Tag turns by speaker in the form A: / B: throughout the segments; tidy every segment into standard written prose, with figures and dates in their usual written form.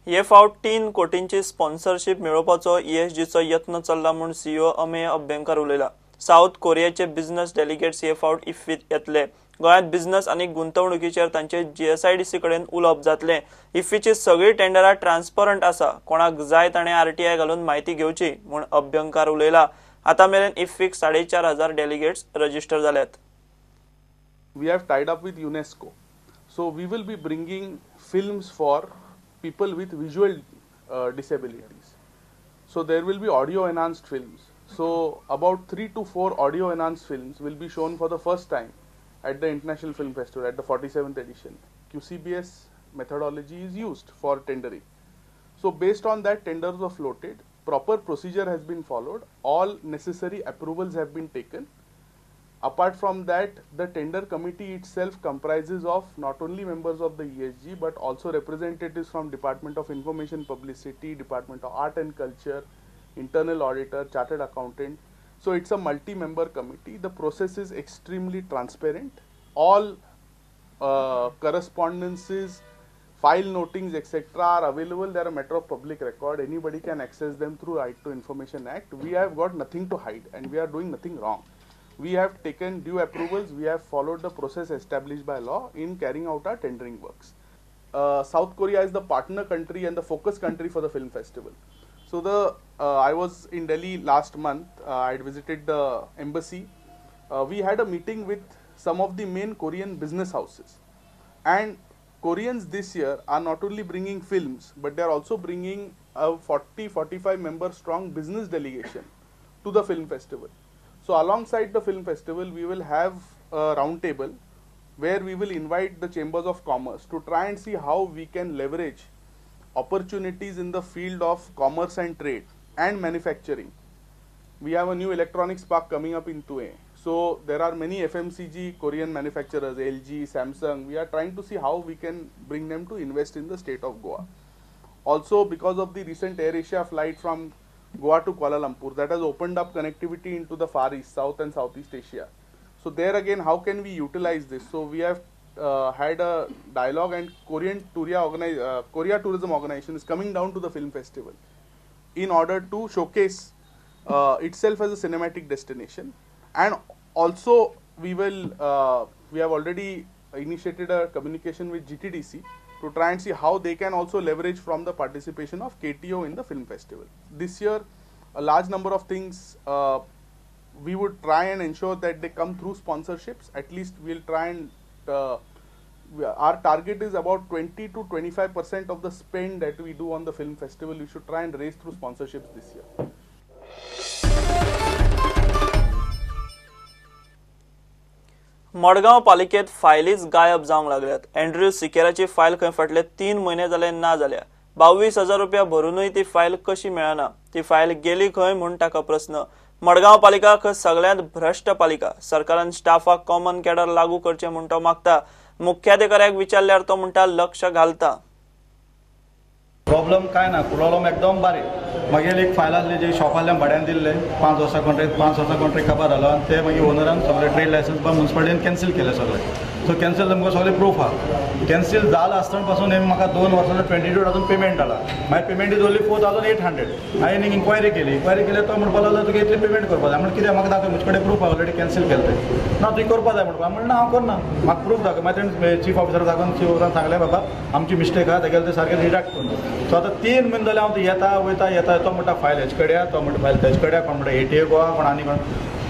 A: हे फावट 3 कोटींची स्पॉन्सरशिप मेळोवपाचो ESGचो यत्न चल्ला म्हूण CEO अमेय अभ्यंकर उलयला. साउथ कोरियाचे बिझनेस डेलिगेट्स हे फावट इफ्फीत येतले. गोंयांत बिझनेस आनी गुंतवणुकीचेर तांचे GSIDC कडेन उलोवप जातले. इफ्फीची सगळी टेंडरां ट्रान्सपरंट आसा. कोणाक जाय ताणें RTI घालून म्हायती घेवची म्हूण अभ्यंकर उलयला. आतां मेरेन इफ्फीक 4,500 डेलिगेट्स रजिस्टर जाल्यात.
B: We have tied up with UNESCO. So we will be bringing films for people with visual disabilities. So there will be audio enhanced films. So about 3 to 4 audio enhanced films will be shown for the first time at the International Film Festival at the 47th edition. QCBS methodology is used for tendering. So based on that, tenders were floated. Proper procedure has been followed. All necessary approvals have been taken. Apart from that, the tender committee itself comprises of not only members of the ESG but also representatives from Department of Information Publicity, Department of Art and Culture, Internal Auditor, Chartered Accountant. So it's a multi-member committee. The process is extremely transparent. All correspondences, file notings, etc. are available. They are a matter of public record. Anybody can access them through Right to Information Act. We have got nothing to hide and we are doing nothing wrong. We have taken due approvals. We have followed the process established by law in carrying out our tendering works. South Korea is the partner country and the focus country for the film festival. So I was in Delhi last month. I had visited the embassy. We had a meeting with some of the main Korean business houses. And Koreans this year are not only bringing films, but they are also bringing a 40-45 member strong business delegation to the film festival. So alongside the film festival, we will have a round table where we will invite the chambers of commerce to try and see how we can leverage opportunities in the field of commerce and trade and manufacturing. We have a new electronics park coming up in Tue. So there are many FMCG Korean manufacturers, LG, Samsung. We are trying to see how we can bring them to invest in the state of Goa. Also, because of the recent Air Asia flight from Goa to Kuala Lumpur, that has opened up connectivity into the Far East, South and Southeast Asia. So there again, how can we utilize this? So we have had a dialogue, and Korea Tourism Organization is coming down to the film festival in order to showcase itself as a cinematic destination. And also we have already initiated a communication with GTDC to try and see how they can also leverage from the participation of KTO in the film festival. This year, a large number of things we would try and ensure that they come through sponsorships. At least we'll try and our target is about 20 to 25% of the spend that we do on the film festival. We should try and raise through sponsorships this year.
A: Madgaon पालिकेत फायलीच गायब जावंक लागल्यात. Andrew सिकेराची file खंय फाटले 3 म्हयने जाले ना जाल्या. 22,000 रुपया भरूनय ती फायल कशी मेळना? ती फायल गेली खंय म्हूण ताका प्रस्न. मडगांव पालिका खंय सगळ्यांत भ्रश्ट पालिका. सरकारान स्टाफाक कॉमन कॅडर लागू करचें म्हूण तो मागता. मुख्याधिकाऱ्याक विचारल्यार तो म्हणटा लक्ष घालता.
C: प्रॉब्लम काय ना, प्रॉब्लम एकदम बारीक. मागीर एक फायल आसली जी शॉपाल्यान भाड्यान दिल्ले 5 वर्सां कॉन्ट्रॅक्ट काबार जालो आनी ते मागीर ओनरान सगळे ट्रेड लायसन्स म्युन्सिपालिटीन कॅन्सील केले सगळे. सो कॅन्सील तुमकां सगळे प्रूफ आहा. कॅन्सील जाला आसतना पासून हें म्हाका 2 वर्सांचो 22,000 पेमेंट आला. मागीर पेमेंट इज ओन्ली 4,800. हांवें इन्क्वायरी केली तो म्हणपाक लागलो तुका इतली पेमेंट करपा जाय. म्हणून कित्याक म्हाका दाखय, म्हजे कडेन प्रूफ ऑलरेडी कॅन्सील केले ते. ना तुवें करपा जाय म्हणपा. म्हणून हांव करना, म्हाका प्रूफ दाखय. मागीर तेणें चीफ ऑफिसर दाखोवन चीफ ऑफिसरान सांगलें बाबा आमची मिस्टेक आहा, तेगेलें ते सारकें रिडाक्ट करून. सो आतां 3 म्हयने जाले हांव येता वयता तो म्हणटा फायल हेजे कडेन, तो म्हणटा फायल तेजे कडेन, कोण म्हणटा ATA गोवा, कोण आनी कोण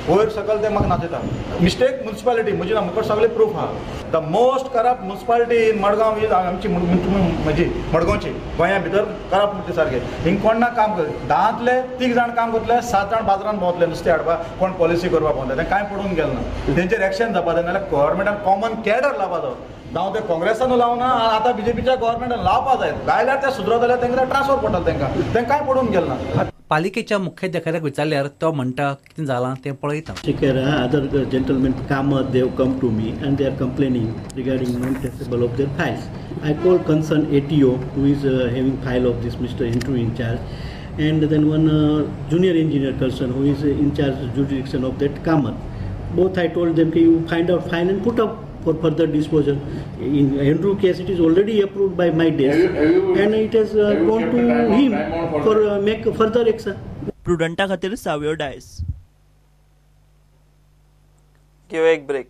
C: वयर सकयल ते म्हाका नाचयता. मिस्टेक म्युन्सिपालिटी म्हजी ना, म्हाका सगळे प्रूफ आहा. द मोस्ट करप्ट म्युन्सिपालिटी इन मडगांव ही आमची म्हजी मडगांवची गोंया भितर करप्ट सारकें. हिंग कोण ना काम कर. 10तले 3 जाण काम करतले, 7 जाण बाजारान भोंवतले नुस्तें हाडपाक, कोण पॉलिसी करपाक भोंवतले. तें कांय पडून गेलें ना. तेंचेर एक्शन जावपा जाय, नाल्यार गव्हर्मेंटान कॉमन कॅडर लावपा जाय. जावं ते काँग्रेसान लावना, आतां BJPच्या गव्हर्मेंटान लावपा जाय. लायल्यार ते सुदरतले, तांकां ट्रान्सफर पडटले. तेंकां कांय पडून गेलें ना.
D: पालिकेच्या मुख्याधिकाऱ्याक विचारल्यार तो म्हणटा कितें जालां तें पळयता.
E: Other gentlemen Kamath, they have come to me and they are complaining regarding non-traceable of their files. I called concerned ATO who is having file of this Mr. Entry in charge, and then one junior engineer person who is in charge of jurisdiction of that Kamath. Both I told them, you find out file and put up for further disposal. In Andrew case, it is already approved by my desk, and it has gone to him for make further action.
A: प्रुडंटा खातीर सावयो DISE. घेऊ एक break.